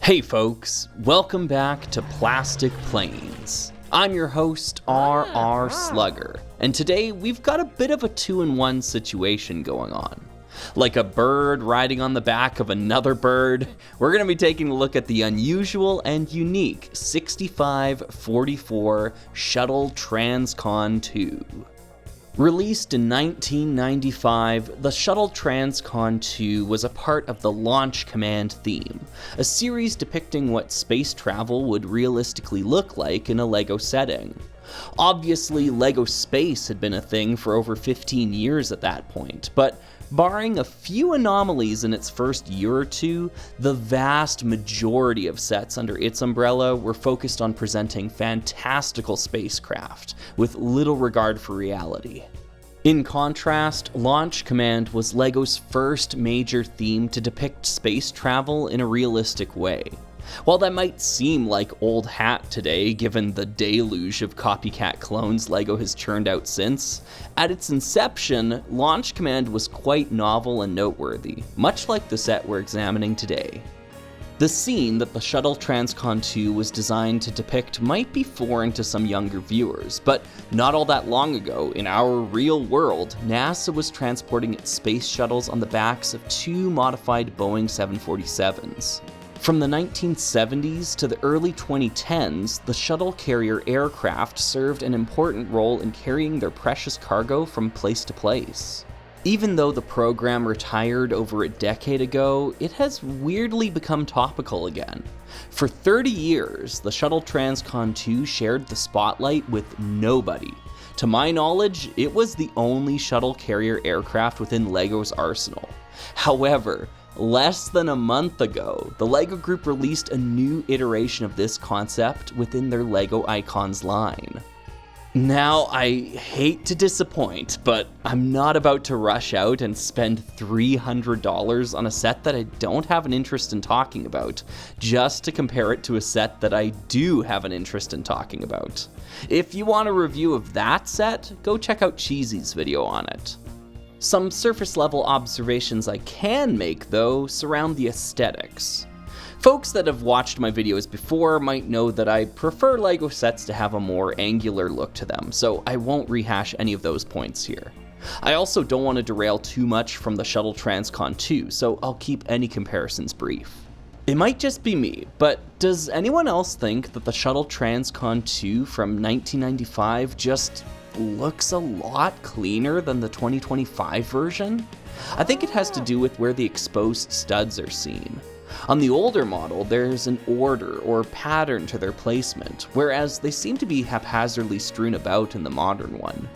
Hey folks, welcome back to Plastic Planes. I'm your host, R.R. Slugger, and today we've got a bit of a two-in-one situation going on. Like a bird riding on the back of another bird, we're going to be taking a look at the unusual and unique 6544 Shuttle Transcon 2. Released in 1995, the Shuttle Transcon 2 was a part of the Launch Command theme, a series depicting what space travel would realistically look like in a LEGO setting. Obviously, LEGO Space had been a thing for over 15 years at that point, but barring a few anomalies in its first year or two, the vast majority of sets under its umbrella were focused on presenting fantastical spacecraft, with little regard for reality. In contrast, Launch Command was LEGO's first major theme to depict space travel in a realistic way. While that might seem like old hat today, given the deluge of copycat clones LEGO has churned out since, at its inception, Launch Command was quite novel and noteworthy, much like the set we're examining today. The scene that the Shuttle Transcon 2 was designed to depict might be foreign to some younger viewers, but not all that long ago, in our real world, NASA was transporting its space shuttles on the backs of two modified Boeing 747s. From the 1970s to the early 2010s, the shuttle carrier aircraft served an important role in carrying their precious cargo from place to place. Even though the program retired over a decade ago, it has weirdly become topical again. For 30 years, the Shuttle Transcon 2 shared the spotlight with nobody. To my knowledge, it was the only shuttle carrier aircraft within LEGO's arsenal. However, less than a month ago, the LEGO Group released a new iteration of this concept within their LEGO Icons line. Now, I hate to disappoint, but I'm not about to rush out and spend $300 on a set that I don't have an interest in talking about, just to compare it to a set that I do have an interest in talking about. If you want a review of that set, go check out Cheesy's video on it. Some surface-level observations I can make, though, surround the aesthetics. Folks that have watched my videos before might know that I prefer LEGO sets to have a more angular look to them, so I won't rehash any of those points here. I also don't want to derail too much from the Shuttle Transcon 2, so I'll keep any comparisons brief. It might just be me, but does anyone else think that the Shuttle Transcon 2 from 1995 just looks a lot cleaner than the 2025 version? I think it has to do with where the exposed studs are seen. On the older model, there's an order or pattern to their placement, whereas they seem to be haphazardly strewn about in the modern one.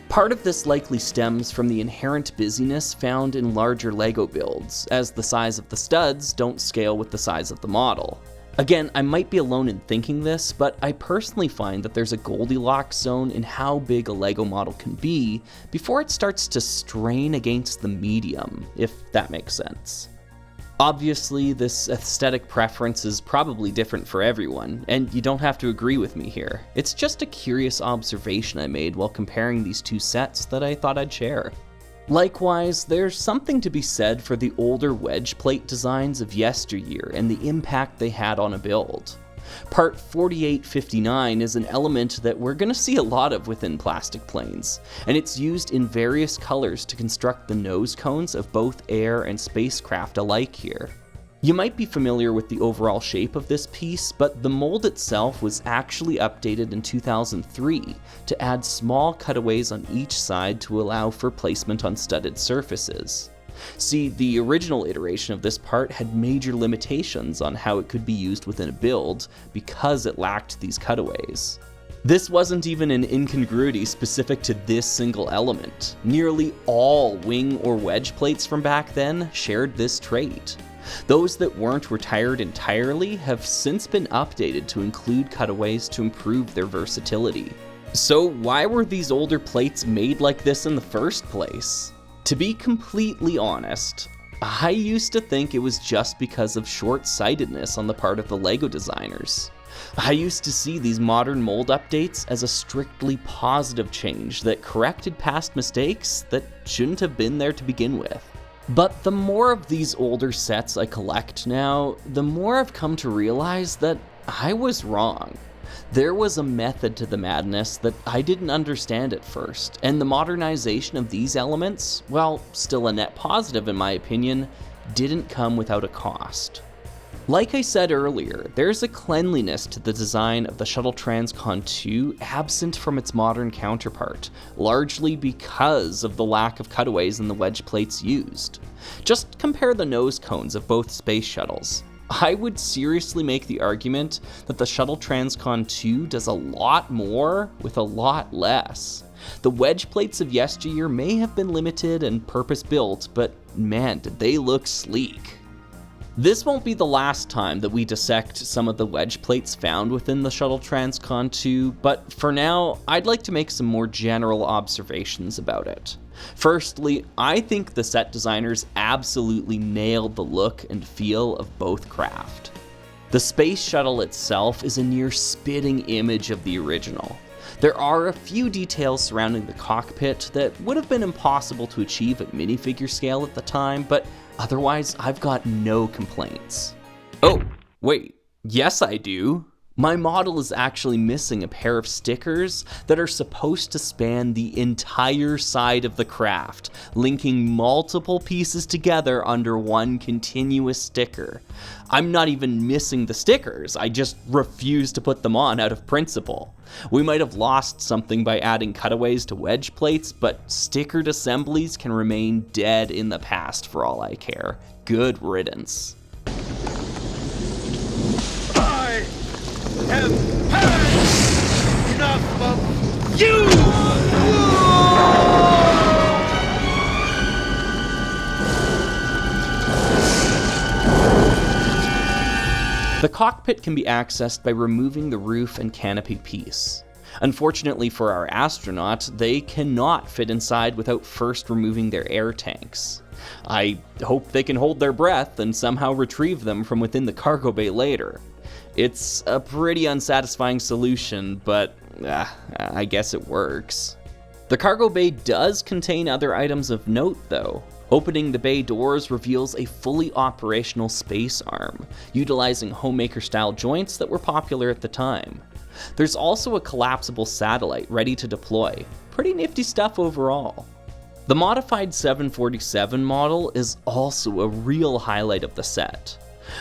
Part of this likely stems from the inherent busyness found in larger LEGO builds, as the size of the studs don't scale with the size of the model. Again, I might be alone in thinking this, but I personally find that there's a Goldilocks zone in how big a LEGO model can be before it starts to strain against the medium, if that makes sense. Obviously, this aesthetic preference is probably different for everyone, and you don't have to agree with me here. It's just a curious observation I made while comparing these two sets that I thought I'd share. Likewise, there's something to be said for the older wedge plate designs of yesteryear and the impact they had on a build. Part 4859 is an element that we're going to see a lot of within plastic planes, and it's used in various colors to construct the nose cones of both air and spacecraft alike here. You might be familiar with the overall shape of this piece, but the mold itself was actually updated in 2003 to add small cutaways on each side to allow for placement on studded surfaces. See, the original iteration of this part had major limitations on how it could be used within a build because it lacked these cutaways. This wasn't even an incongruity specific to this single element. Nearly all wing or wedge plates from back then shared this trait. Those that weren't retired entirely have since been updated to include cutaways to improve their versatility. So why were these older plates made like this in the first place? To be completely honest, I used to think it was just because of short-sightedness on the part of the LEGO designers. I used to see these modern mold updates as a strictly positive change that corrected past mistakes that shouldn't have been there to begin with. But the more of these older sets I collect now, the more I've come to realize that I was wrong. There was a method to the madness that I didn't understand at first, and the modernization of these elements, while still a net positive in my opinion, didn't come without a cost. Like I said earlier, there's a cleanliness to the design of the Shuttle Transcon 2 absent from its modern counterpart, largely because of the lack of cutaways in the wedge plates used. Just compare the nose cones of both space shuttles. I would seriously make the argument that the Shuttle Transcon 2 does a lot more with a lot less. The wedge plates of yesteryear may have been limited and purpose-built, but man, did they look sleek. This won't be the last time that we dissect some of the wedge plates found within the Shuttle Transcon 2, but for now, I'd like to make some more general observations about it. Firstly, I think the set designers absolutely nailed the look and feel of both craft. The space shuttle itself is a near spitting image of the original. There are a few details surrounding the cockpit that would have been impossible to achieve at minifigure scale at the time, but otherwise I've got no complaints. Oh, wait, yes I do. My model is actually missing a pair of stickers that are supposed to span the entire side of the craft, linking multiple pieces together under one continuous sticker. I'm not even missing the stickers, I just refuse to put them on out of principle. We might have lost something by adding cutaways to wedge plates, but stickered assemblies can remain dead in the past for all I care. Good riddance. Have had enough of you! The cockpit can be accessed by removing the roof and canopy piece. Unfortunately for our astronauts, they cannot fit inside without first removing their air tanks. I hope they can hold their breath and somehow retrieve them from within the cargo bay later. It's a pretty unsatisfying solution, but I guess it works. The cargo bay does contain other items of note though. Opening the bay doors reveals a fully operational space arm, utilizing homemaker-style joints that were popular at the time. There's also a collapsible satellite ready to deploy. Pretty nifty stuff overall. The modified 747 model is also a real highlight of the set.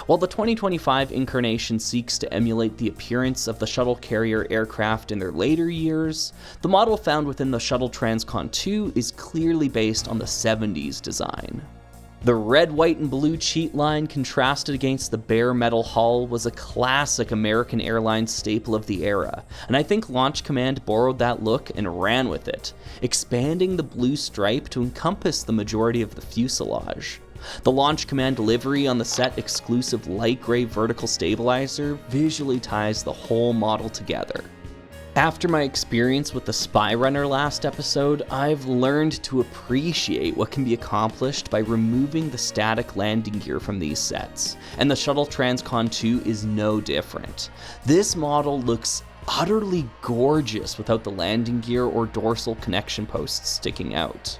While the 2025 incarnation seeks to emulate the appearance of the shuttle carrier aircraft in their later years, the model found within the Shuttle Transcon 2 is clearly based on the 70s design. The red, white, and blue cheat line contrasted against the bare metal hull was a classic American Airlines staple of the era, and I think Launch Command borrowed that look and ran with it, expanding the blue stripe to encompass the majority of the fuselage. The Launch Command livery on the set exclusive light gray vertical stabilizer visually ties the whole model together. After my experience with the Spy Runner last episode, I've learned to appreciate what can be accomplished by removing the static landing gear from these sets, and the Shuttle Transcon 2 is no different. This model looks utterly gorgeous without the landing gear or dorsal connection posts sticking out.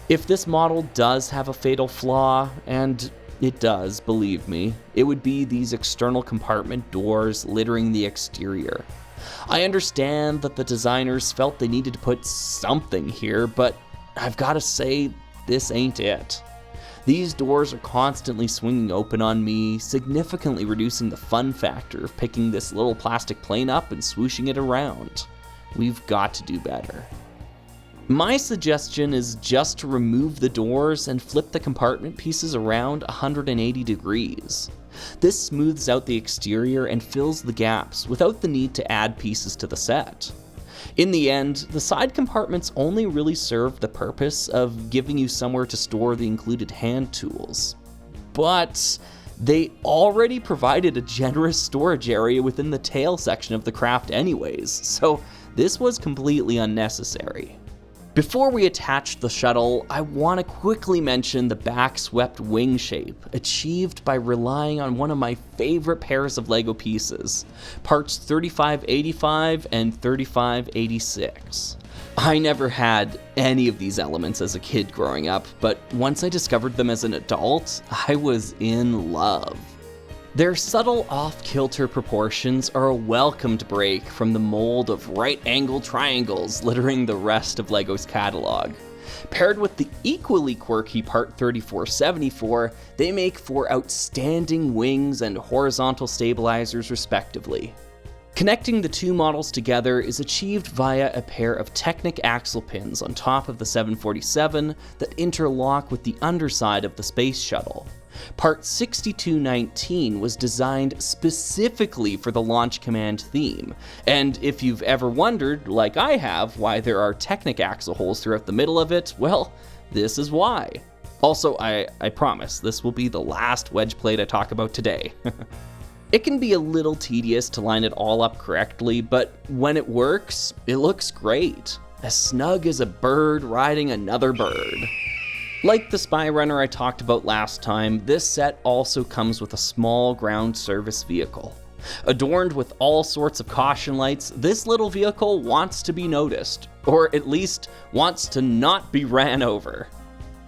If this model does have a fatal flaw, and it does, believe me, it would be these external compartment doors littering the exterior. I understand that the designers felt they needed to put something here, but I've gotta say, this ain't it. These doors are constantly swinging open on me, significantly reducing the fun factor of picking this little plastic plane up and swooshing it around. We've got to do better. My suggestion is just to remove the doors and flip the compartment pieces around 180 degrees. This smooths out the exterior and fills the gaps without the need to add pieces to the set. In the end, the side compartments only really serve the purpose of giving you somewhere to store the included hand tools. But they already provided a generous storage area within the tail section of the craft anyways, so this was completely unnecessary. Before we attach the shuttle, I want to quickly mention the back-swept wing shape, achieved by relying on one of my favorite pairs of LEGO pieces, parts 3585 and 3586. I never had any of these elements as a kid growing up, but once I discovered them as an adult, I was in love. Their subtle off-kilter proportions are a welcomed break from the mold of right-angle triangles littering the rest of LEGO's catalog. Paired with the equally quirky Part 3474, they make for outstanding wings and horizontal stabilizers respectively. Connecting the two models together is achieved via a pair of Technic axle pins on top of the 747 that interlock with the underside of the space shuttle. Part 6219 was designed specifically for the Launch Command theme, and if you've ever wondered, like I have, why there are Technic axle holes throughout the middle of it, well, this is why. Also, I promise, this will be the last wedge plate I talk about today. It can be a little tedious to line it all up correctly, but when it works, it looks great. As snug as a bird riding another bird. Like the Spy Runner I talked about last time, this set also comes with a small ground service vehicle. Adorned with all sorts of caution lights, this little vehicle wants to be noticed, or at least wants to not be ran over.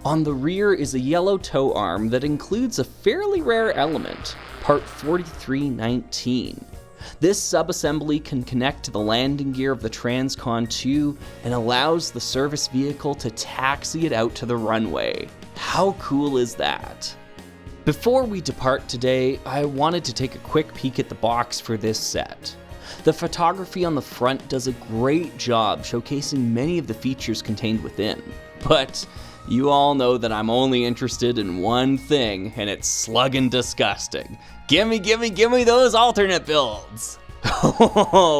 On the rear is a yellow tow arm that includes a fairly rare element, Part 4319. This subassembly can connect to the landing gear of the Transcon 2 and allows the service vehicle to taxi it out to the runway. How cool is that? Before we depart today, I wanted to take a quick peek at the box for this set. The photography on the front does a great job showcasing many of the features contained within, but you all know that I'm only interested in one thing, and it's sluggin' disgusting. Gimme those alternate builds!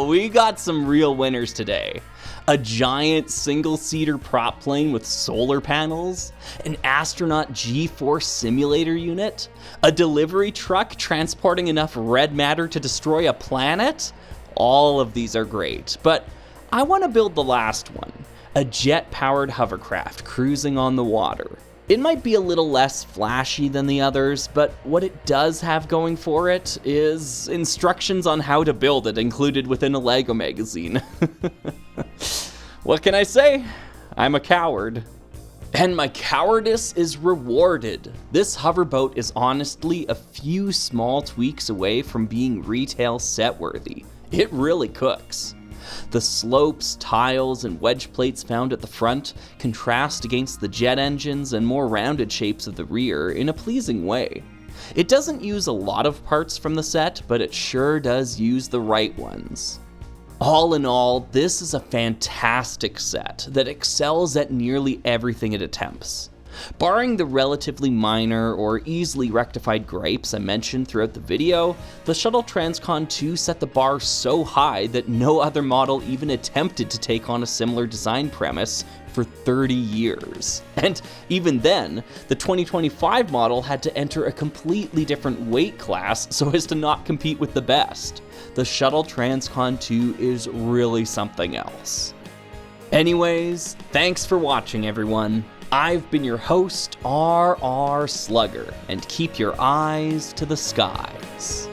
We got some real winners today. A giant single-seater prop plane with solar panels, an astronaut G-force simulator unit, a delivery truck transporting enough red matter to destroy a planet. All of these are great, but I want to build the last one. A jet-powered hovercraft cruising on the water. It might be a little less flashy than the others, but what it does have going for it is instructions on how to build it included within a LEGO magazine. What can I say? I'm a coward. And my cowardice is rewarded. This hoverboat is honestly a few small tweaks away from being retail set-worthy. It really cooks. The slopes, tiles, and wedge plates found at the front contrast against the jet engines and more rounded shapes of the rear in a pleasing way. It doesn't use a lot of parts from the set, but it sure does use the right ones. All in all, this is a fantastic set that excels at nearly everything it attempts. Barring the relatively minor or easily rectified gripes I mentioned throughout the video, the Shuttle Transcon 2 set the bar so high that no other model even attempted to take on a similar design premise for 30 years. And even then, the 2025 model had to enter a completely different weight class so as to not compete with the best. The Shuttle Transcon 2 is really something else. Anyways, thanks for watching, everyone. I've been your host, R.R. Slugger, and keep your eyes to the skies.